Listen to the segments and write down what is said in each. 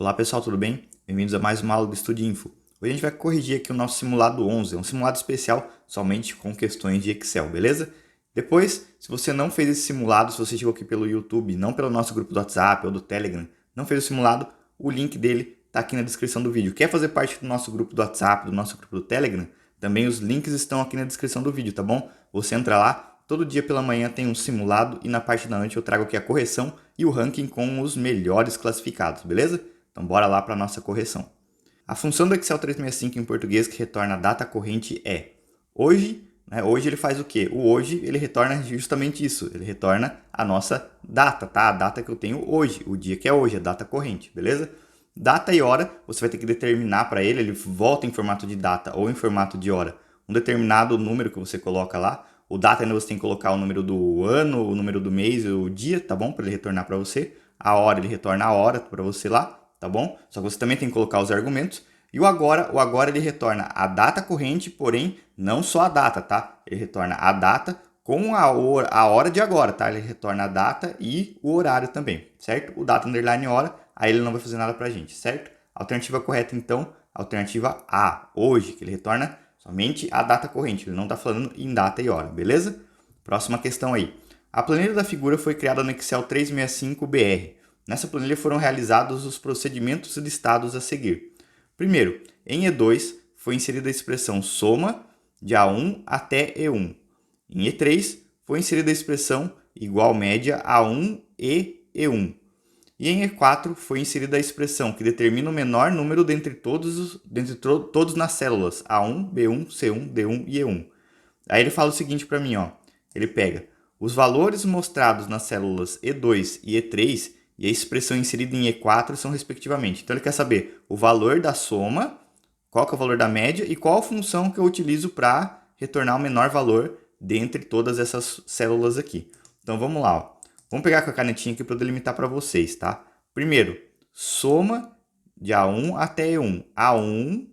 Olá pessoal, tudo bem? Bem-vindos a mais uma aula do Estudinfo. Hoje a gente vai corrigir aqui o nosso simulado 11, é um simulado especial somente com questões de Excel, beleza? Depois, se você não fez esse simulado, se você chegou aqui pelo YouTube, não pelo nosso grupo do WhatsApp ou do Telegram, não fez o simulado, o link dele está aqui na descrição do vídeo. Quer fazer parte do nosso grupo do WhatsApp, do nosso grupo do Telegram? Também os links estão aqui na descrição do vídeo, tá bom? Você entra lá, todo dia pela manhã tem um simulado e na parte da noite eu trago aqui a correção e o ranking com os melhores classificados, beleza? Então bora lá para a nossa correção. A função do Excel 365 em português que retorna a data corrente é hoje, né? Hoje ele faz o quê? O hoje ele retorna justamente isso, ele retorna a nossa data, tá? A data que eu tenho hoje, o dia que é hoje, a data corrente, beleza? Data e hora, você vai ter que determinar para ele volta em formato de data ou em formato de hora, um determinado número que você coloca lá. O data ainda você tem que colocar o número do ano, o número do mês, o dia, tá bom? Para ele retornar para você. A hora ele retorna a hora para você lá, tá bom? Só que você também tem que colocar os argumentos. E o agora ele retorna a data corrente, porém não só a data, tá? Ele retorna a data com a hora de agora, tá? Ele retorna a data e o horário também, certo? O data underline hora, aí ele não vai fazer nada pra gente, certo? Alternativa correta, então, alternativa A, hoje, que ele retorna somente a data corrente, ele não está falando em data e hora, beleza? Próxima questão aí. A planilha da figura foi criada no Excel 365-BR. Nessa planilha foram realizados os procedimentos listados a seguir. Primeiro, em E2 foi inserida a expressão soma de A1 até E1. Em E3 foi inserida a expressão igual média A1 e E1. E em E4 foi inserida a expressão que determina o menor número dentre todos nas células A1, B1, C1, D1 e E1. Aí ele fala o seguinte para mim, ó. Ele pega os valores mostrados nas células E2 e E3 e a expressão inserida em E4 são respectivamente. Então ele quer saber o valor da soma, qual que é o valor da média e qual a função que eu utilizo para retornar o menor valor dentre todas essas células aqui. Então vamos lá, ó. Vamos pegar com a canetinha aqui para eu delimitar para vocês, tá? Primeiro, soma de A1 até E1. A1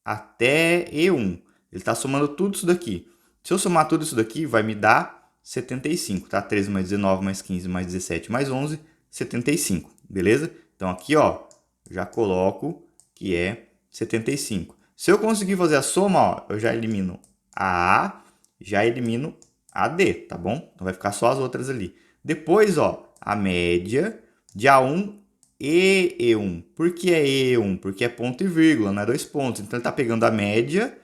até E1. Ele está somando tudo isso daqui. Se eu somar tudo isso daqui, vai me dar 75, tá? 13 mais 19 mais 15 mais 17 mais 11, 75, beleza? Então aqui, ó, já coloco que é 75. Se eu conseguir fazer a soma, ó, eu já elimino a A, já elimino a D, tá bom? Então vai ficar só as outras ali. Depois, ó, a média de A1 e E1. Por que é E1? Porque é ponto e vírgula, não é dois pontos. Então ele está pegando a média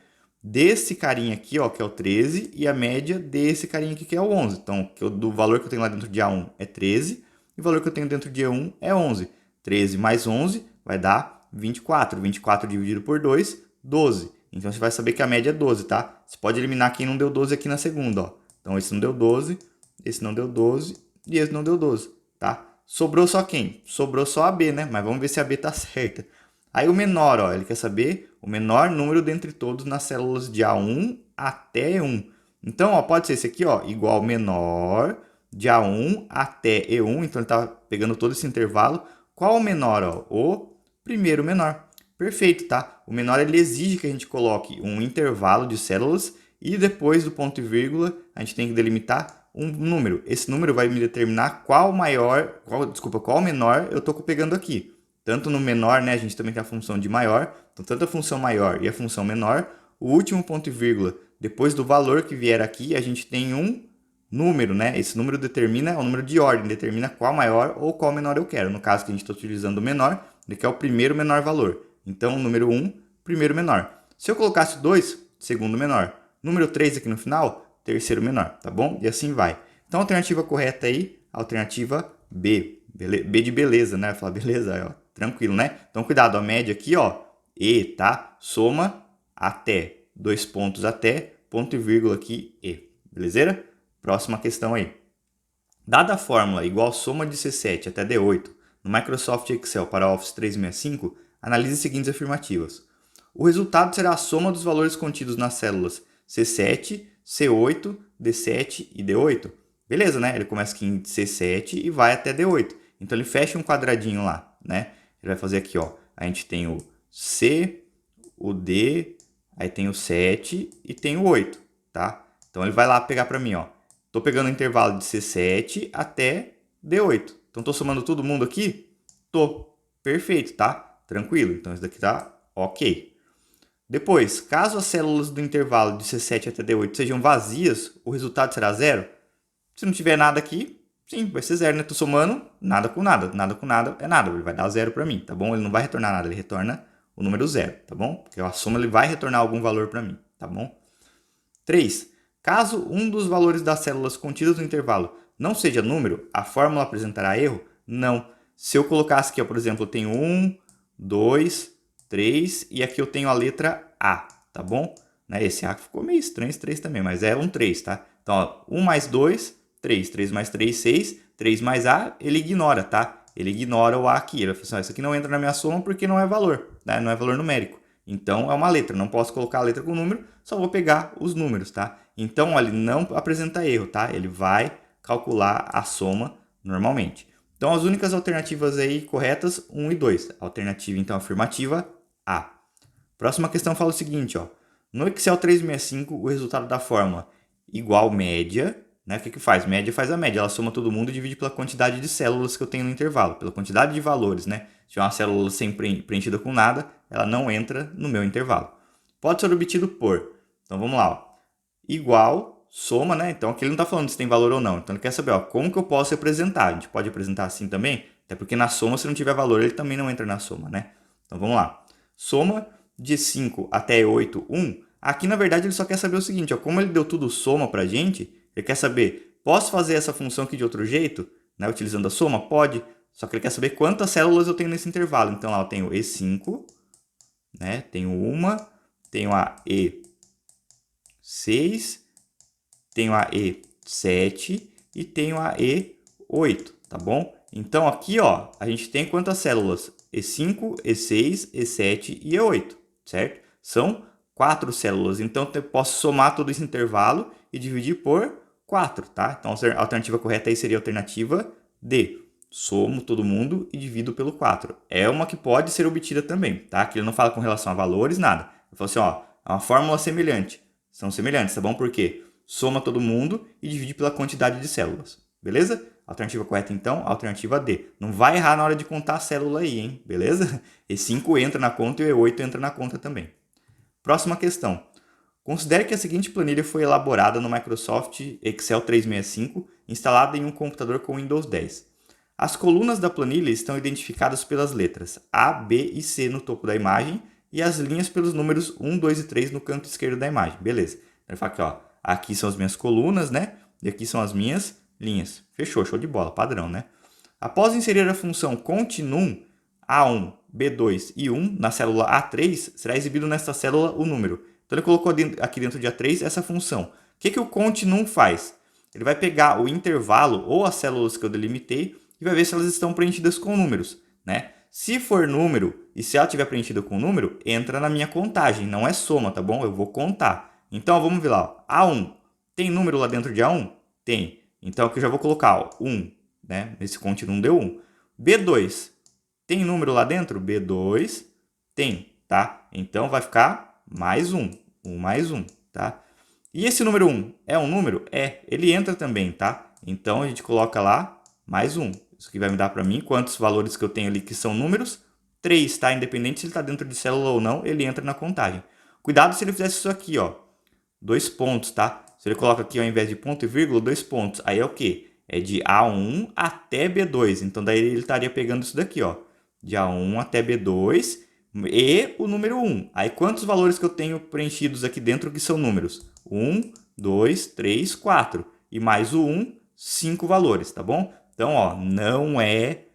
desse carinha aqui, ó, que é o 13, e a média desse carinha aqui, que é o 11. Então, do valor que eu tenho lá dentro de A1 é 13, e o valor que eu tenho dentro de E1 é 11. 13 mais 11 vai dar 24. 24 dividido por 2, 12. Então, você vai saber que a média é 12, tá? Você pode eliminar quem não deu 12 aqui na segunda, ó. Então, esse não deu 12, esse não deu 12 e esse não deu 12, tá? Sobrou só quem? Sobrou só a B, né? Mas vamos ver se a B tá certa. Aí o menor, ó, ele quer saber o menor número dentre todos nas células de A1 até E1. Então, ó, pode ser esse aqui, ó, igual menor de A1 até E1. Então, ele está pegando todo esse intervalo. Qual o menor? Ó? O primeiro menor. Perfeito, tá? O menor ele exige que a gente coloque um intervalo de células e depois do ponto e vírgula a gente tem que delimitar um número. Esse número vai me determinar qual menor eu estou pegando aqui. Tanto no menor, né, a gente também tem a função de maior, então tanto a função maior e a função menor, o último ponto e vírgula, depois do valor que vier aqui, a gente tem um número, né? Esse número determina o número de ordem, determina qual maior ou qual menor eu quero. No caso que a gente está utilizando o menor, ele quer o primeiro menor valor. Então, número 1, primeiro menor. Se eu colocasse 2, segundo menor. Número 3 aqui no final, terceiro menor, tá bom? E assim vai. Então, a alternativa correta aí, alternativa B. B de beleza, né? Falar beleza, aí, ó. Tranquilo, né? Então, cuidado, a média aqui, ó, E, tá? Soma até, dois pontos até, ponto e vírgula aqui, E. Beleza? Próxima questão aí. Dada a fórmula igual soma de C7 até D8 no Microsoft Excel para Office 365, analise as seguintes afirmativas. O resultado será a soma dos valores contidos nas células C7, C8, D7 e D8. Beleza, né? Ele começa aqui em C7 e vai até D8. Então, ele fecha um quadradinho lá, né? Ele vai fazer aqui, ó. A gente tem o C, o D, aí tem o 7 e tem o 8, tá? Então, ele vai lá pegar para mim, ó. Tô pegando o intervalo de C7 até D8. Então, tô somando todo mundo aqui? Tô. Perfeito, tá? Tranquilo. Então, isso daqui tá ok. Depois, caso as células do intervalo de C7 até D8 sejam vazias, o resultado será zero? Se não tiver nada aqui, sim, vai ser zero, né? Tô somando nada com nada. Nada com nada é nada. Ele vai dar zero para mim, tá bom? Ele não vai retornar nada, ele retorna o número zero, tá bom? Porque a soma ele vai retornar algum valor para mim, tá bom? 3. Caso um dos valores das células contidas no intervalo não seja número, a fórmula apresentará erro? Não. Se eu colocasse aqui, ó, por exemplo, eu tenho 1, 2, 3 e aqui eu tenho a letra A, tá bom? Né? Esse A ficou meio estranho esse 3 também, mas é um 3, tá? Então, ó, 1 mais 2, 3. 3 mais 3, 6. 3 mais A, ele ignora, tá? Ele ignora o A aqui. Ele vai falar assim, isso aqui não entra na minha soma porque não é valor, né? Não é valor numérico. Então, é uma letra. Não posso colocar a letra com número, só vou pegar os números, tá? Então, ele não apresenta erro, tá? Ele vai calcular a soma normalmente. Então, as únicas alternativas aí corretas, 1 e 2. Alternativa, então, afirmativa, A. Próxima questão fala o seguinte, ó. No Excel 365, o resultado da fórmula igual média, né? O que faz? Média faz a média. Ela soma todo mundo e divide pela quantidade de células que eu tenho no intervalo, pela quantidade de valores, né? Se tiver uma célula sem preenchida com nada, ela não entra no meu intervalo. Pode ser obtido por, então vamos lá, ó. Igual, soma, né? Então aqui ele não está falando se tem valor ou não. Então ele quer saber, ó, como que eu posso representar. A gente pode representar assim também, até porque na soma, se não tiver valor, ele também não entra na soma, né? Então vamos lá. Soma de 5 até 8, 1. Aqui, na verdade, ele só quer saber o seguinte, ó, como ele deu tudo soma pra gente, ele quer saber, posso fazer essa função aqui de outro jeito, né, utilizando a soma? Pode, só que ele quer saber quantas células eu tenho nesse intervalo. Então, lá eu tenho E5, né, tenho uma, tenho a E6, tenho a E7 e tenho a E8, tá bom? Então, aqui, ó, a gente tem quantas células? E5, E6, E7 e E8, certo? São 4 células. Então, eu posso somar todo esse intervalo e dividir por 4, tá? Então, a alternativa correta aí seria a alternativa D. Somo todo mundo e divido pelo 4. É uma que pode ser obtida também, tá? Aqui ele não fala com relação a valores, nada. Ele falou assim, ó, é uma fórmula semelhante. São semelhantes, tá bom? Por quê? Soma todo mundo e divide pela quantidade de células. Beleza? Alternativa correta, então, alternativa D. Não vai errar na hora de contar a célula aí, hein? Beleza? E5 entra na conta e o E8 entra na conta também. Próxima questão. Considere que a seguinte planilha foi elaborada no Microsoft Excel 365, instalada em um computador com Windows 10. As colunas da planilha estão identificadas pelas letras A, B e C no topo da imagem e as linhas pelos números 1, 2 e 3 no canto esquerdo da imagem. Beleza. Ele fala aqui, ó, aqui são as minhas colunas, né? E aqui são as minhas linhas. Fechou, show de bola, padrão, né? Após inserir a função continum A1, B2 e 1 na célula A3, será exibido nesta célula o número. Então ele colocou aqui dentro de A3 essa função. O que o continum faz? Ele vai pegar o intervalo ou as células que eu delimitei e vai ver se elas estão preenchidas com números, né? Se for número e se ela estiver preenchida com número, entra na minha contagem, não é soma, tá bom? Eu vou contar. Então vamos ver lá, ó. A1, tem número lá dentro de A1? Tem. Então aqui eu já vou colocar, ó, 1, né? Esse continuum deu 1. B2, tem número lá dentro? B2 tem, tá? Então vai ficar mais 1, 1 mais 1, tá? E esse número 1 é um número? É, ele entra também, tá? Então a gente coloca lá mais 1. Isso aqui vai me dar para mim quantos valores que eu tenho ali que são números? 3, tá? Independente se ele está dentro de célula ou não, ele entra na contagem. Cuidado se ele fizesse isso aqui, ó. 2 pontos, tá? Se ele coloca aqui ao invés de ponto e vírgula, 2 pontos. Aí é o quê? É de A1 até B2. Então daí ele estaria pegando isso daqui, ó. De A1 até B2 e o número 1. Aí quantos valores que eu tenho preenchidos aqui dentro que são números? 1, 2, 3, 4. E mais o 1, 5 valores, tá bom? Então, ó, não é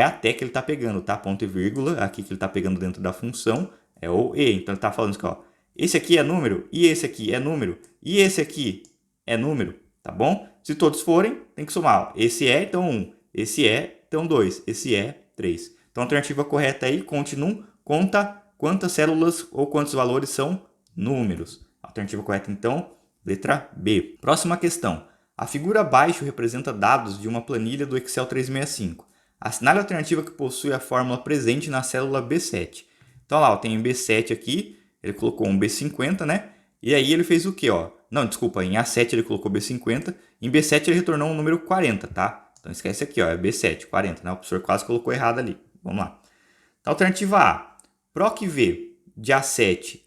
até que ele está pegando, tá? Ponto e vírgula, aqui que ele está pegando dentro da função, é o E. Então ele está falando assim, ó, esse aqui é número, e esse aqui é número, e esse aqui é número, tá bom? Se todos forem, tem que somar, ó. Esse é, então 1, esse é, então 2, esse é 3. Então a alternativa correta aí, continuum, conta quantas células ou quantos valores são números. A alternativa correta, então, letra B. Próxima questão. A figura abaixo representa dados de uma planilha do Excel 365. Assinale a alternativa que possui a fórmula presente na célula B7. Então lá, eu tenho B7 aqui, ele colocou um B50, né? E aí ele fez o quê, ó? Não, desculpa, em A7 ele colocou B50, em B7 ele retornou um número 40, tá? Então esquece aqui, ó, é B7, 40, né? O professor quase colocou errado ali. Vamos lá. Alternativa A, PROC-V de A7.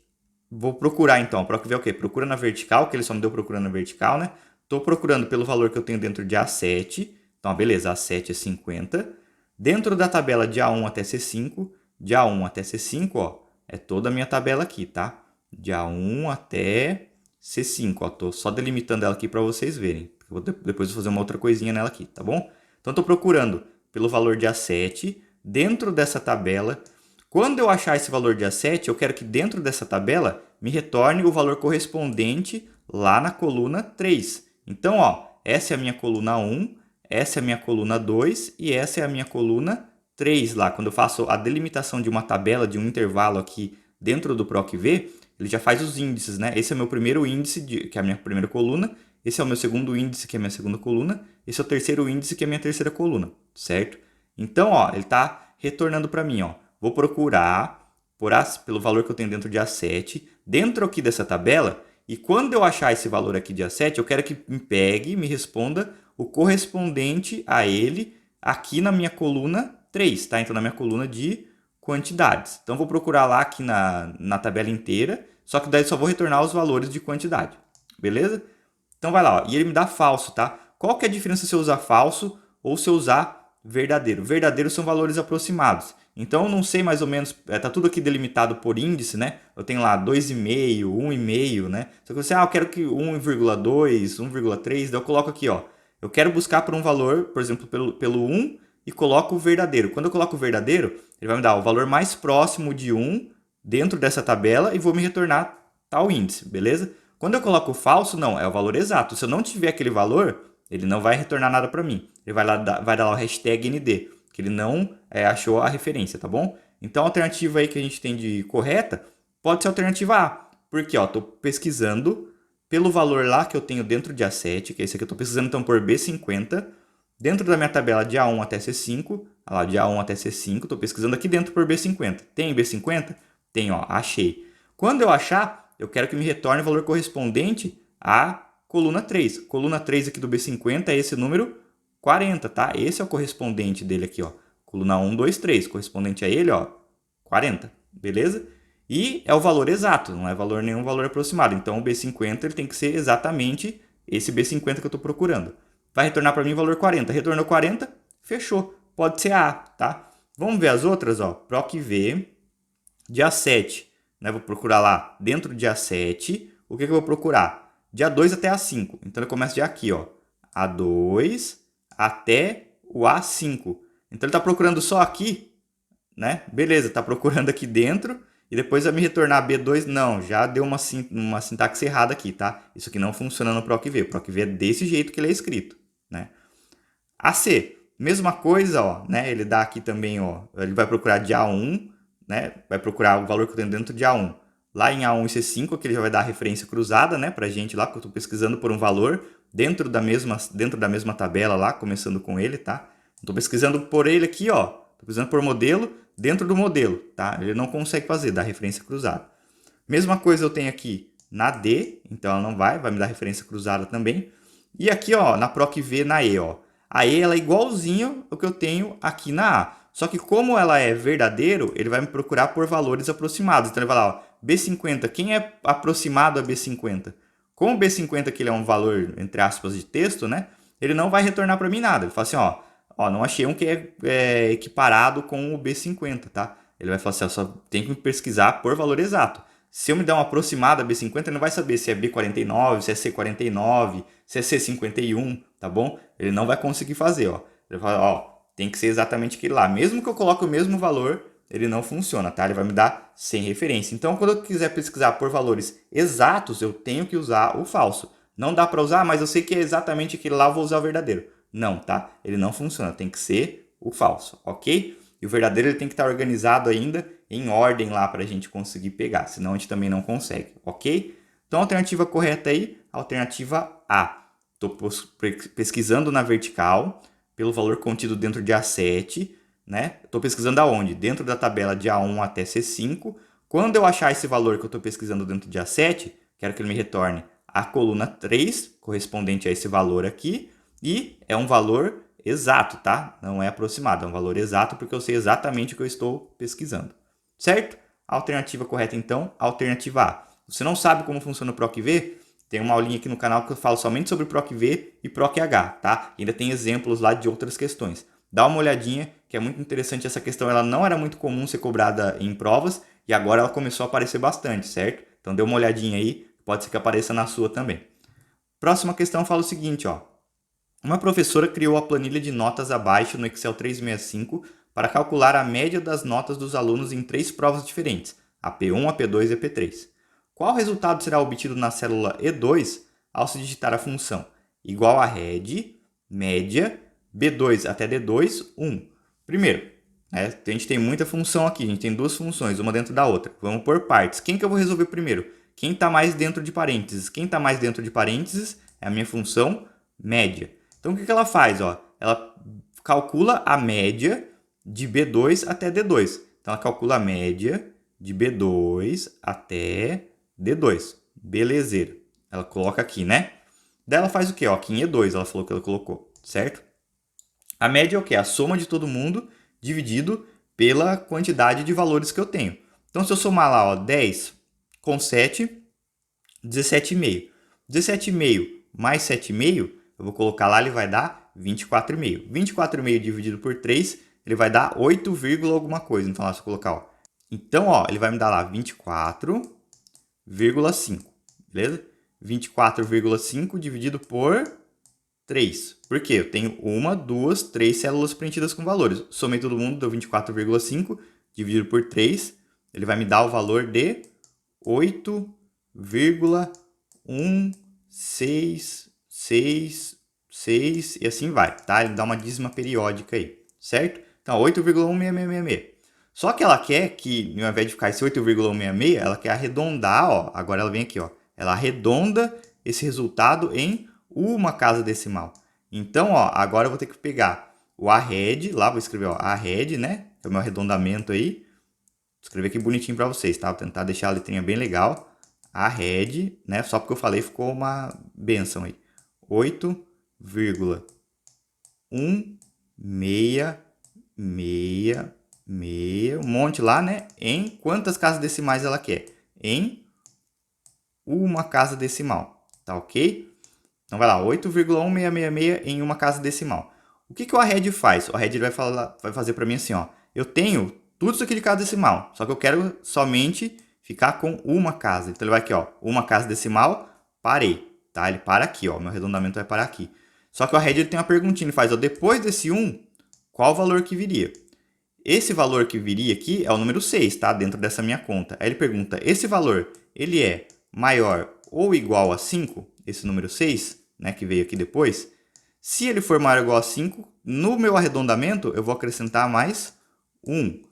Vou procurar então. PROC-V é o quê? Procura na vertical, que ele só me deu procurando na vertical, né? Estou procurando pelo valor que eu tenho dentro de A7. Então, beleza, A7 é 50. Dentro da tabela de A1 até C5, de A1 até C5, ó, é toda a minha tabela aqui, tá? De A1 até C5, ó. Tô só delimitando ela aqui para vocês verem. Depois vou fazer uma outra coisinha nela aqui, tá bom? Então, estou procurando pelo valor de A7 dentro dessa tabela. Quando eu achar esse valor de A7, eu quero que dentro dessa tabela me retorne o valor correspondente lá na coluna 3. Então, ó, essa é a minha coluna 1, essa é a minha coluna 2 e essa é a minha coluna 3 lá. Quando eu faço a delimitação de uma tabela, de um intervalo aqui dentro do PROC-V, ele já faz os índices, né? Esse é o meu primeiro índice, que é a minha primeira coluna. Esse é o meu segundo índice, que é a minha segunda coluna. Esse é o terceiro índice, que é a minha terceira coluna, certo? Então, ó, ele está retornando para mim, ó. Vou procurar pelo valor que eu tenho dentro de A7, dentro aqui dessa tabela, e quando eu achar esse valor aqui de A7, eu quero que me pegue e me responda o correspondente a ele aqui na minha coluna 3, tá? Então, na minha coluna de quantidades. Então, vou procurar lá aqui na tabela inteira, só que daí só vou retornar os valores de quantidade, beleza? Então, vai lá, ó, e ele me dá falso, tá? Qual que é a diferença se eu usar falso ou se eu usar verdadeiro? Verdadeiro são valores aproximados. Então, eu não sei mais ou menos, tá tudo aqui delimitado por índice, né? Eu tenho lá 2,5, 1,5, né? Só que você, eu quero que 1,2, 1,3, daí eu coloco aqui, ó. Eu quero buscar por um valor, por exemplo, pelo 1 e coloco o verdadeiro. Quando eu coloco o verdadeiro, ele vai me dar o valor mais próximo de 1 dentro dessa tabela e vou me retornar tal índice, beleza? Quando eu coloco o falso, não, é o valor exato. Se eu não tiver aquele valor, ele não vai retornar nada para mim. Ele vai dar lá o hashtag ND, que ele não achou a referência, tá bom? Então, a alternativa aí que a gente tem de correta pode ser a alternativa A. Porque, ó, estou pesquisando pelo valor lá que eu tenho dentro de A7, que é esse aqui, eu estou pesquisando então por B50, dentro da minha tabela de A1 até C5, lá, de A1 até C5, estou pesquisando aqui dentro por B50. Tem B50? Tem, ó, achei. Quando eu achar, eu quero que me retorne o valor correspondente à coluna 3. Coluna 3 aqui do B50 é esse número 40, tá? Esse é o correspondente dele aqui, ó. Coluna 1, 2, 3. Correspondente a ele, ó, 40, beleza? E é o valor exato, não é nenhum valor aproximado. Então, o B50 ele tem que ser exatamente esse B50 que eu estou procurando. Vai retornar para mim o valor 40. Retornou 40, fechou. Pode ser A, tá? Vamos ver as outras, ó. PROC-V de A7. Né? Vou procurar lá dentro de A7. O que eu vou procurar? De A2 até A5. Então, eu começo de aqui, ó. A2 até o A5. Então, ele está procurando só aqui, né? Beleza, está procurando aqui dentro e depois vai me retornar B2. Não, já deu uma sintaxe errada aqui, tá? Isso aqui não funciona no PROC-V. O PROC-V é desse jeito que ele é escrito, né? AC, mesma coisa, ó, né? Ele dá aqui também, ó, ele vai procurar de A1, né? Vai procurar o valor que eu tenho dentro de A1. Lá em A1 e C5, que ele já vai dar a referência cruzada, né, pra gente lá, porque eu estou pesquisando por um valor dentro da mesma tabela lá, começando com ele, tá? Estou pesquisando por ele aqui, ó. Estou pesquisando por modelo dentro do modelo, tá? Ele não consegue fazer, dá referência cruzada. Mesma coisa eu tenho aqui na D, então ela não vai me dar referência cruzada também. E aqui, ó, na PROC-V na E, ó. A E ela é igualzinho ao que eu tenho aqui na A. Só que como ela é verdadeiro, ele vai me procurar por valores aproximados. Então ele vai lá, ó, B50, quem é aproximado a B50? Como o B50 que ele é um valor, entre aspas, de texto, né? Ele não vai retornar para mim nada. Ele fala assim, ó, não achei um que é equiparado com o B50, tá? Ele vai falar assim, ó, só tem que pesquisar por valor exato. Se eu me der uma aproximada B50, ele não vai saber se é B49, se é C49, se é C51, tá bom? Ele não vai conseguir fazer, ó. Ele vai falar, ó, tem que ser exatamente aquele lá. Mesmo que eu coloque o mesmo valor, ele não funciona, tá? Ele vai me dar sem referência. Então, quando eu quiser pesquisar por valores exatos, eu tenho que usar o falso. Não dá para usar, mas eu sei que é exatamente aquele lá, eu vou usar o verdadeiro. Não, tá? Ele não funciona, tem que ser o falso, ok? E o verdadeiro ele tem que estar organizado ainda em ordem lá para a gente conseguir pegar, senão a gente também não consegue, ok? Então, a alternativa correta aí, alternativa A. Estou pesquisando na vertical, pelo valor contido dentro de A7, né? Estou pesquisando aonde? Dentro da tabela de A1 até C5. Quando eu achar esse valor que eu estou pesquisando dentro de A7, quero que ele me retorne a coluna 3, correspondente a esse valor aqui, e é um valor exato, tá? Não é aproximado, é um valor exato porque eu sei exatamente o que eu estou pesquisando. Certo? A alternativa correta, então, a alternativa A. Você não sabe como funciona o PROC-V? Tem uma aulinha aqui no canal que eu falo somente sobre PROC-V e PROC-H, tá? E ainda tem exemplos lá de outras questões. Dá uma olhadinha, que é muito interessante essa questão. Ela não era muito comum ser cobrada em provas e agora ela começou a aparecer bastante, certo? Então dê uma olhadinha aí, pode ser que apareça na sua também. Próxima questão fala o seguinte, ó. Uma professora criou a planilha de notas abaixo no Excel 365 para calcular a média das notas dos alunos em 3 provas diferentes, a P1, a P2 e a P3. Qual resultado será obtido na célula E2 ao se digitar a função igual a RED, média, B2 até D2, 1? Primeiro, né, a gente tem muita função aqui, a gente tem duas funções, uma dentro da outra. Vamos por partes. Quem que eu vou resolver primeiro? Quem está mais dentro de parênteses? Quem está mais dentro de parênteses é a minha função média. Então, o que ela faz? Ó? Ela calcula a média de B2 até D2. Então, ela calcula a média de B2 até D2. Belezeira. Ela coloca aqui, né? Daí ela faz o quê? Ó, aqui em E2 ela falou que ela colocou, certo? A média é o quê? A soma de todo mundo dividido pela quantidade de valores que eu tenho. Então, se eu somar lá, ó, 10 com 7, 17,5. 17,5 mais 7,5, eu vou colocar lá, ele vai dar 24,5. 24,5 dividido por 3, ele vai dar 8, alguma coisa. Então, lá, se eu colocar, ó. Então, ó, ele vai me dar lá 24,5, beleza? 24,5 dividido por 3. Por quê? Eu tenho 1, 2, 3 células preenchidas com valores. Somei todo mundo, deu 24,5 dividido por 3. Ele vai me dar o valor de 8,166 e assim vai, tá? Ele dá uma dízima periódica aí, certo? Então, 8,16666. Só que ela quer que, ao invés de ficar esse 8,166, ela quer arredondar, ó. Agora ela vem aqui, ó. Ela arredonda esse resultado em uma casa decimal. Então, ó, agora eu vou ter que pegar o arred, lá vou escrever, ó, arred, né? Que é o meu arredondamento aí. Vou escrever aqui bonitinho para vocês, tá? Vou tentar deixar a letrinha bem legal. Arred, né? Só porque eu falei ficou uma benção aí. 8,166, um monte lá, né? Em quantas casas decimais ela quer? Em uma casa decimal, tá ok? Então vai lá, 8,1666 em uma casa decimal. O que o arred faz? O arred vai fazer para mim assim, ó. Eu tenho tudo isso aqui de casa decimal, só que eu quero somente ficar com uma casa. Então ele vai aqui, ó, uma casa decimal, parei, tá? Ele para aqui, ó, meu arredondamento vai parar aqui. Só que o arred ele tem uma perguntinha, ele faz, ó, depois desse 1, qual o valor que viria? Esse valor que viria aqui é o número 6, tá? Dentro dessa minha conta. Aí ele pergunta, esse valor, ele é maior ou igual a 5? Esse número 6, né, que veio aqui depois. Se ele for maior ou igual a 5, no meu arredondamento, eu vou acrescentar mais 1.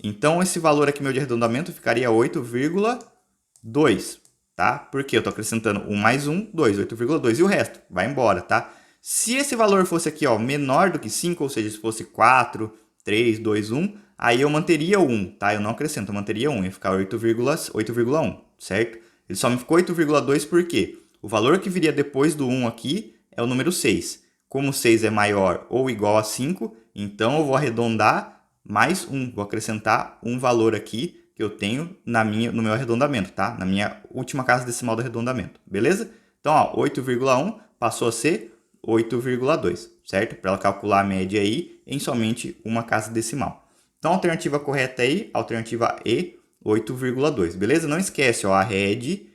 Então, esse valor aqui meu de arredondamento ficaria 8,2, tá? Porque eu estou acrescentando 1 mais 1, 2, 8,2. E o resto vai embora, tá? Se esse valor fosse aqui, ó, menor do que 5, ou seja, se fosse 4, 3, 2, 1, aí eu manteria o 1, tá? Eu não acrescento, eu manteria 1, ia ficar 8,1, certo? Ele só me ficou 8,2 por quê? O valor que viria depois do 1 aqui é o número 6. Como 6 é maior ou igual a 5, então eu vou arredondar mais 1. Vou acrescentar um valor aqui que eu tenho no meu arredondamento, tá? Na minha última casa decimal do arredondamento, beleza? Então, ó, 8,1 passou a ser 8,2, certo? Para ela calcular a média aí em somente uma casa decimal. Então, a alternativa correta aí, alternativa E, 8,2, beleza? Não esquece, ó, a RED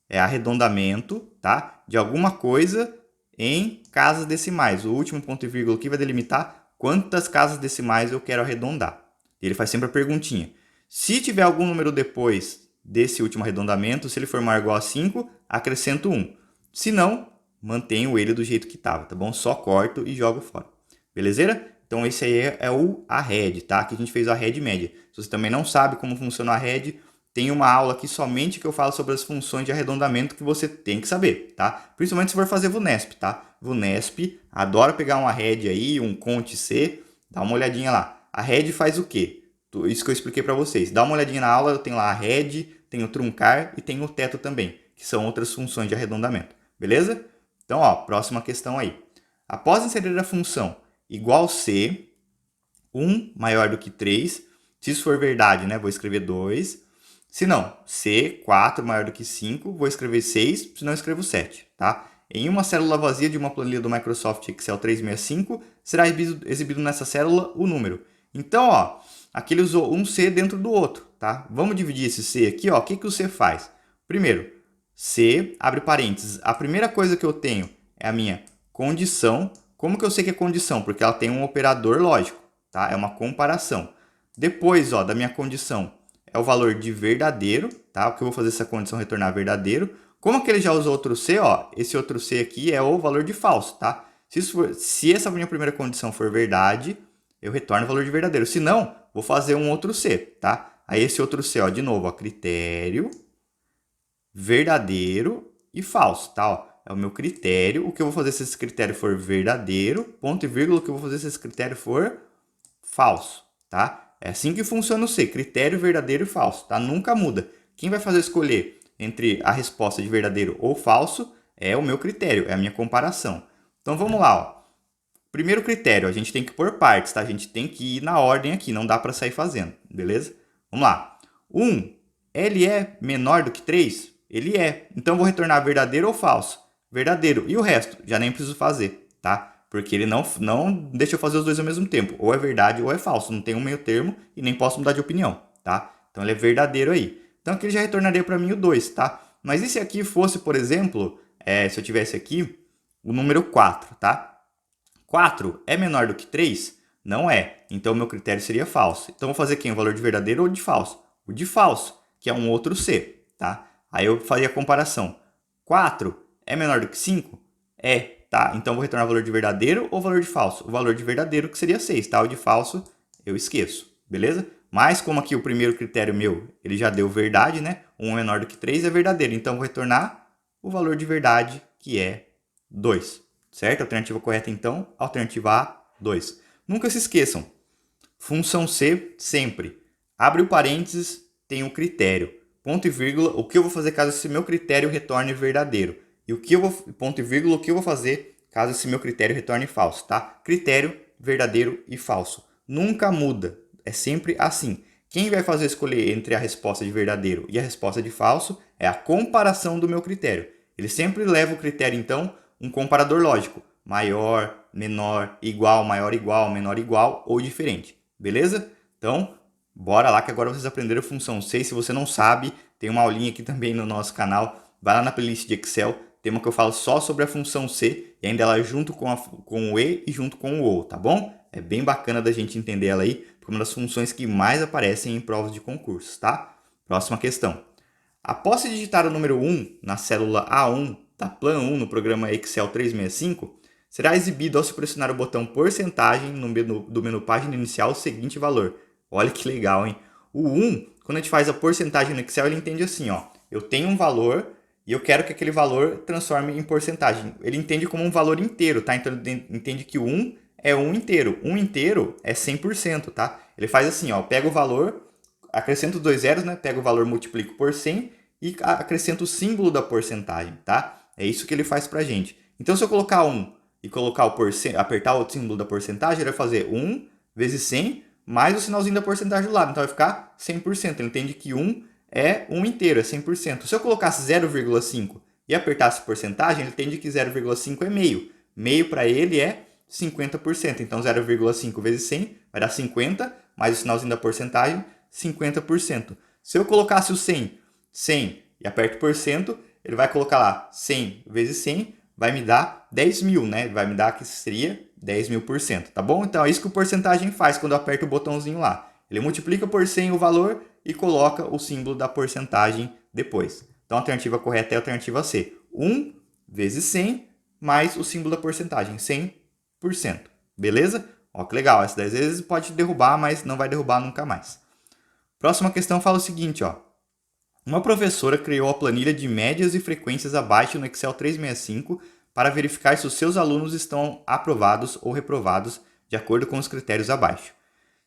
é arredondamento, tá? De alguma coisa em casas decimais. O último ponto e vírgula aqui vai delimitar quantas casas decimais eu quero arredondar. Ele faz sempre a perguntinha. Se tiver algum número depois desse último arredondamento, se ele for maior ou igual a 5, acrescento 1. Se não, mantenho ele do jeito que estava, tá bom? Só corto e jogo fora. Belezeira? Então esse aí é o arred, tá? Aqui a gente fez o arred média. Se você também não sabe como funciona o arred, tem uma aula aqui somente que eu falo sobre as funções de arredondamento que você tem que saber, tá? Principalmente se for fazer VUNESP, tá? VUNESP, adora pegar um arred aí, um conte C, dá uma olhadinha lá. Arred faz o quê? Isso que eu expliquei para vocês. Dá uma olhadinha na aula, eu tenho lá arred, tenho truncar e tenho o teto também, que são outras funções de arredondamento, beleza? Então, ó, próxima questão aí. Após inserir a função igual C, 1 maior do que 3. Se isso for verdade, né, vou escrever 2. Se não, C, 4 maior do que 5, vou escrever 6, se não escrevo 7, tá? Em uma célula vazia de uma planilha do Microsoft Excel 365, será exibido nessa célula o número. Então, ó, aqui ele usou um C dentro do outro, tá? Vamos dividir esse C aqui, ó. O que o C faz? Primeiro, C, abre parênteses. A primeira coisa que eu tenho é a minha condição. Como que eu sei que é condição? Porque ela tem um operador lógico, tá? É uma comparação. Depois, ó, da minha condição, é o valor de verdadeiro, tá? O que eu vou fazer essa condição retornar verdadeiro. Como que ele já usou outro C, ó, esse outro C aqui é o valor de falso, tá? Se essa minha primeira condição for verdade, eu retorno o valor de verdadeiro. Se não, vou fazer um outro C, tá? Aí esse outro C, ó, de novo, ó, critério, verdadeiro e falso, tá? Ó, é o meu critério. O que eu vou fazer se esse critério for verdadeiro, ponto e vírgula, o que eu vou fazer se esse critério for falso, tá? É assim que funciona o C, critério verdadeiro e falso, tá? Nunca muda. Quem vai fazer escolher entre a resposta de verdadeiro ou falso é o meu critério, é a minha comparação. Então vamos lá, ó. Primeiro critério, a gente tem que pôr partes, tá? A gente tem que ir na ordem aqui, não dá para sair fazendo, beleza? Vamos lá. 1, ele é menor do que 3? Ele é. Então vou retornar verdadeiro ou falso? Verdadeiro. E o resto? Já nem preciso fazer, tá? Porque ele não deixa eu fazer os dois ao mesmo tempo. Ou é verdade ou é falso. Não tem um meio termo e nem posso mudar de opinião, tá? Então ele é verdadeiro aí. Então aqui ele já retornaria para mim o 2, tá? Mas e se aqui fosse, por exemplo, se eu tivesse aqui o número 4, tá? 4 é menor do que 3? Não é. Então, o meu critério seria falso. Então, vou fazer quem? O valor de verdadeiro ou de falso? O de falso, que é um outro C, tá? Aí eu faria a comparação. 4 é menor do que 5? É, tá? Então, vou retornar o valor de verdadeiro ou o valor de falso? O valor de verdadeiro, que seria 6, tá? O de falso, eu esqueço, beleza? Mas, como aqui o primeiro critério meu, ele já deu verdade, né? 1 é menor do que 3 é verdadeiro. Então, vou retornar o valor de verdade, que é 2. Certo? Alternativa correta, então, alternativa A, 2. Nunca se esqueçam, função C, sempre. Abre o parênteses, tem um critério. Ponto e vírgula, o que eu vou fazer caso esse meu critério retorne verdadeiro. E o que eu vou, ponto e vírgula, o que eu vou fazer caso esse meu critério retorne falso, tá? Critério, verdadeiro e falso. Nunca muda, é sempre assim. Quem vai fazer escolher entre a resposta de verdadeiro e a resposta de falso é a comparação do meu critério. Ele sempre leva o critério, então, um comparador lógico, maior, menor, igual, maior, igual, menor, igual ou diferente, beleza? Então, bora lá que agora vocês aprenderam a função C. Se você não sabe, tem uma aulinha aqui também no nosso canal, vai lá na playlist de Excel, tem uma que eu falo só sobre a função C, e ainda ela junto com o E e junto com o OU, tá bom? É bem bacana da gente entender ela aí, porque é uma das funções que mais aparecem em provas de concursos, tá? Próxima questão. Após se digitar o número 1 na célula A1 da Plan 1 no programa Excel 365, será exibido ao se pressionar o botão porcentagem do menu página inicial o seguinte valor. Olha que legal, hein? O 1, quando a gente faz a porcentagem no Excel, ele entende assim, ó. Eu tenho um valor e eu quero que aquele valor transforme em porcentagem. Ele entende como um valor inteiro, tá? Então ele entende que o 1 é 1 inteiro. 1 inteiro é 100%, tá? Ele faz assim, ó. Pega o valor, acrescento os dois zeros, né? Pega o valor, multiplico por 100 e acrescento o símbolo da porcentagem, tá? É isso que ele faz pra gente. Então, se eu colocar 1 e colocar apertar o símbolo da porcentagem, ele vai fazer 1 vezes 100 mais o sinalzinho da porcentagem do lado. Então, vai ficar 100%. Ele entende que 1 é 1 inteiro, é 100%. Se eu colocasse 0,5 e apertasse porcentagem, ele entende que 0,5 é meio. Meio para ele é 50%. Então, 0,5 vezes 100 vai dar 50, mais o sinalzinho da porcentagem, 50%. Se eu colocasse o 100 e aperto por cento, ele vai colocar lá 100 vezes 100, vai me dar 10 mil, né? Vai me dar que seria 10.000%, tá bom? Então é isso que o porcentagem faz quando eu aperto o botãozinho lá. Ele multiplica por 100 o valor e coloca o símbolo da porcentagem depois. Então a alternativa correta é a alternativa C. 1 vezes 100 mais o símbolo da porcentagem, 100%. Beleza? Ó, que legal. Essa 10 vezes pode derrubar, mas não vai derrubar nunca mais. Próxima questão fala o seguinte, ó. Uma professora criou a planilha de médias e frequências abaixo no Excel 365 para verificar se os seus alunos estão aprovados ou reprovados de acordo com os critérios abaixo.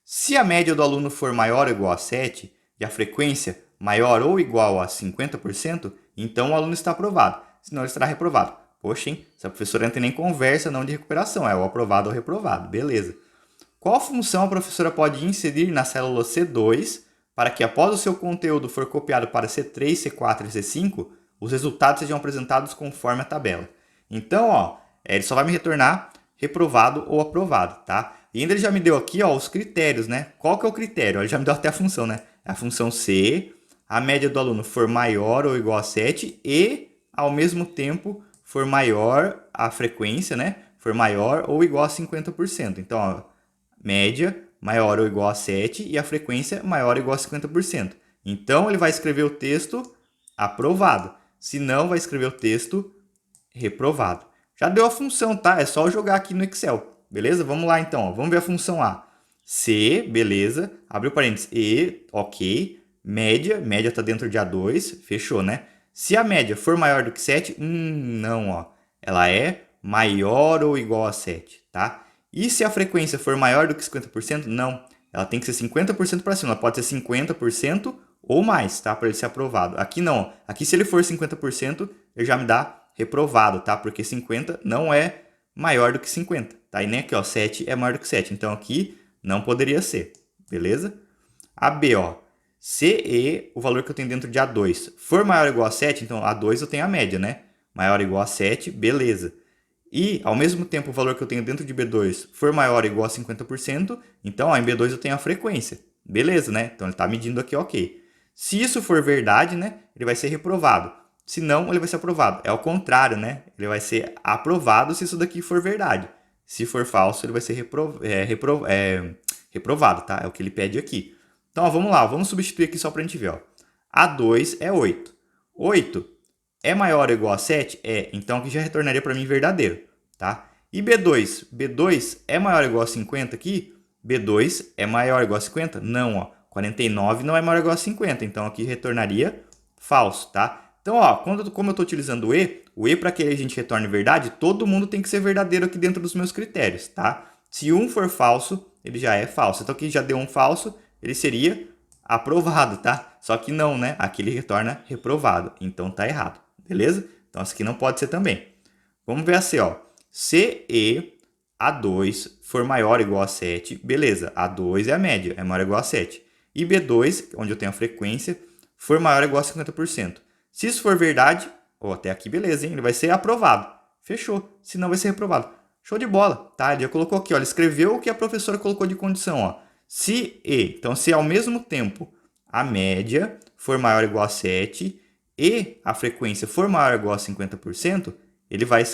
Se a média do aluno for maior ou igual a 7 e a frequência maior ou igual a 50%, então o aluno está aprovado, senão ele estará reprovado. Poxa, hein? Essa professora não tem nem conversa não de recuperação, é o aprovado ou reprovado, beleza. Qual função a professora pode inserir na célula C2 para que, após o seu conteúdo for copiado para C3, C4 e C5, os resultados sejam apresentados conforme a tabela? Então, ó, ele só vai me retornar reprovado ou aprovado, tá? E ainda ele já me deu aqui, ó, os critérios, né? Qual que é o critério? Ele já me deu até a função, né? A função se a média do aluno for maior ou igual a 7 e, ao mesmo tempo, for maior a frequência, né? For maior ou igual a 50%. Então, ó, média maior ou igual a 7 e a frequência maior ou igual a 50%. Então, ele vai escrever o texto aprovado. Se não, vai escrever o texto reprovado. Já deu a função, tá? É só jogar aqui no Excel, beleza? Vamos lá, então. Ó. Vamos ver a função A. C, beleza. Abriu parênteses. E, ok. Média está dentro de A2. Fechou, né? Se a média for maior do que 7, não, ó. Ela é maior ou igual a 7, tá? E se a frequência for maior do que 50%, não. Ela tem que ser 50% para cima. Ela pode ser 50% ou mais, tá? Para ele ser aprovado. Aqui não. Aqui, se ele for 50%, ele já me dá reprovado, tá? Porque 50 não é maior do que 50, tá? E nem aqui, ó, 7 é maior do que 7. Então, aqui não poderia ser, beleza? A B, ó. Se e o valor que eu tenho dentro de A2 for maior ou igual a 7, então A2 eu tenho a média, né? Maior ou igual a 7, beleza. E, ao mesmo tempo, o valor que eu tenho dentro de B2 for maior ou igual a 50%, então, ó, em B2 eu tenho a frequência. Beleza, né? Então, ele está medindo aqui, ok. Se isso for verdade, né? Ele vai ser reprovado. Se não, ele vai ser aprovado. É o contrário, né? Ele vai ser aprovado se isso daqui for verdade. Se for falso, ele vai ser reprovado, tá? É o que ele pede aqui. Então, ó, vamos lá. Vamos substituir aqui só para a gente ver. Ó. A2 é 8. 8 é maior ou igual a 7? É. Então, aqui já retornaria para mim verdadeiro, tá? E B2? B2 é maior ou igual a 50 aqui? B2 é maior ou igual a 50? Não, ó. 49 não é maior ou igual a 50. Então, aqui retornaria falso, tá? Então, ó, como eu estou utilizando o E para que a gente retorne verdade, todo mundo tem que ser verdadeiro aqui dentro dos meus critérios, tá? Se um for falso, ele já é falso. Então, aqui já deu um falso, ele seria aprovado, tá? Só que não, né? Aqui ele retorna reprovado. Então, tá errado, beleza? Então, essa aqui não pode ser também. Vamos ver a C, ó. Se e A2 for maior ou igual a 7, beleza. A2 é a média, é maior ou igual a 7. E B2, onde eu tenho a frequência, for maior ou igual a 50%. Se isso for verdade, ó, até aqui beleza, hein? Ele vai ser aprovado. Fechou. Se não, vai ser reprovado. Show de bola, tá? Ele já colocou aqui, ó. Ele escreveu o que a professora colocou de condição, ó. Se e, então se ao mesmo tempo a média for maior ou igual a 7 e a frequência for maior ou igual a 50%,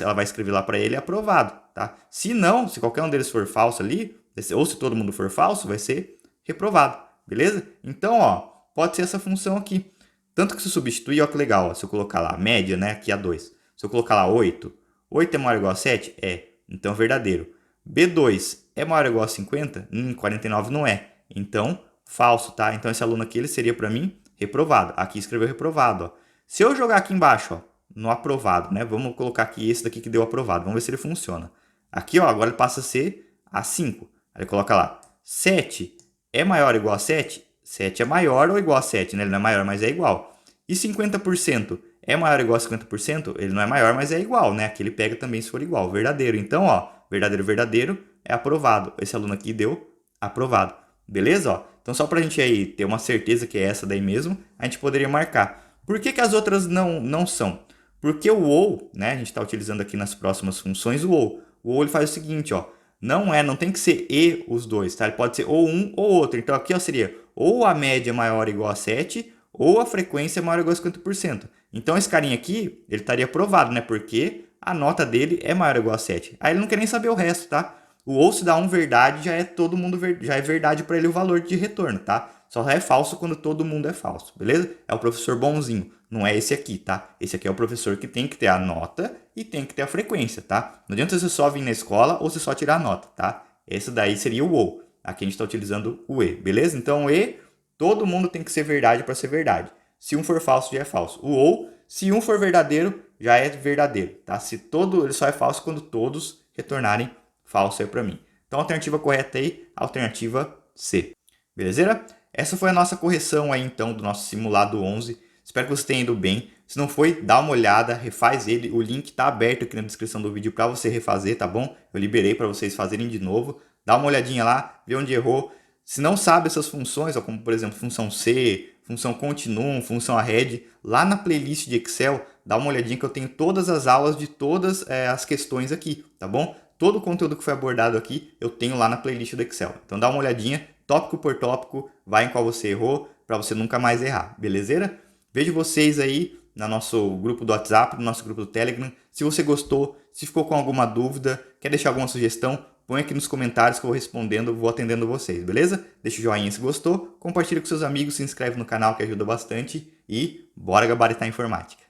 ela vai escrever lá para ele aprovado, tá? Se não, se qualquer um deles for falso ali, ou se todo mundo for falso, vai ser reprovado, beleza? Então, ó, pode ser essa função aqui. Tanto que se substituir, ó que legal, ó, se eu colocar lá média, né, aqui a 2. Se eu colocar lá 8, 8 é maior ou igual a 7? É, então verdadeiro. B2 é maior ou igual a 50? 49 não é. Então, falso, tá? Então esse aluno aqui, ele seria para mim reprovado. Aqui escreveu reprovado, ó. Se eu jogar aqui embaixo, ó, no aprovado, né? Vamos colocar aqui esse daqui que deu aprovado. Vamos ver se ele funciona. Aqui, ó, agora ele passa a ser a 5. Aí ele coloca lá, 7 é maior ou igual a 7? 7 é maior ou igual a 7, né? Ele não é maior, mas é igual. E 50% é maior ou igual a 50%? Ele não é maior, mas é igual, né? Aqui ele pega também se for igual. Verdadeiro. Então, ó, verdadeiro, verdadeiro é aprovado. Esse aluno aqui deu aprovado. Beleza? Ó? Então, só para a gente aí ter uma certeza que é essa daí mesmo, a gente poderia marcar. Por que as outras não são? Porque o ou, né? A gente está utilizando aqui nas próximas funções o ou. O ou ele faz o seguinte, ó. Não tem que ser e os dois, tá? Ele pode ser ou um ou outro. Então, aqui ó, seria ou a média maior ou igual a 7, ou a frequência maior ou igual a 50%. Então, esse carinha aqui, ele estaria aprovado, né? Porque a nota dele é maior ou igual a 7. Aí ele não quer nem saber o resto, tá? O ou se dá um verdade, já é todo mundo já é verdade para ele o valor de retorno, tá? Só é falso quando todo mundo é falso, beleza? É o professor bonzinho, não é esse aqui, tá? Esse aqui é o professor que tem que ter a nota e tem que ter a frequência, tá? Não adianta você só vir na escola ou você só tirar a nota, tá? Esse daí seria o ou. Aqui a gente está utilizando o e, beleza? Então o e, todo mundo tem que ser verdade para ser verdade. Se um for falso, já é falso. O ou, se um for verdadeiro, já é verdadeiro, tá? Ele só é falso quando todos retornarem falso aí para mim. Então, a alternativa correta aí, alternativa C. Beleza? Essa foi a nossa correção aí, então, do nosso simulado 11. Espero que você tenha ido bem. Se não foi, dá uma olhada, refaz ele. O link está aberto aqui na descrição do vídeo para você refazer, tá bom? Eu liberei para vocês fazerem de novo. Dá uma olhadinha lá, vê onde errou. Se não sabe essas funções, ó, como por exemplo função C, função continuum, função arred, lá na playlist de Excel, dá uma olhadinha que eu tenho todas as aulas de todas as questões aqui, tá bom? Todo o conteúdo que foi abordado aqui eu tenho lá na playlist do Excel. Então dá uma olhadinha, tópico por tópico, vai em qual você errou, para você nunca mais errar, beleza? Vejo vocês aí no nosso grupo do WhatsApp, no nosso grupo do Telegram. Se você gostou, se ficou com alguma dúvida, quer deixar alguma sugestão, põe aqui nos comentários que eu vou respondendo, vou atendendo vocês, beleza? Deixa o joinha se gostou, compartilha com seus amigos, se inscreve no canal que ajuda bastante e bora gabaritar a informática.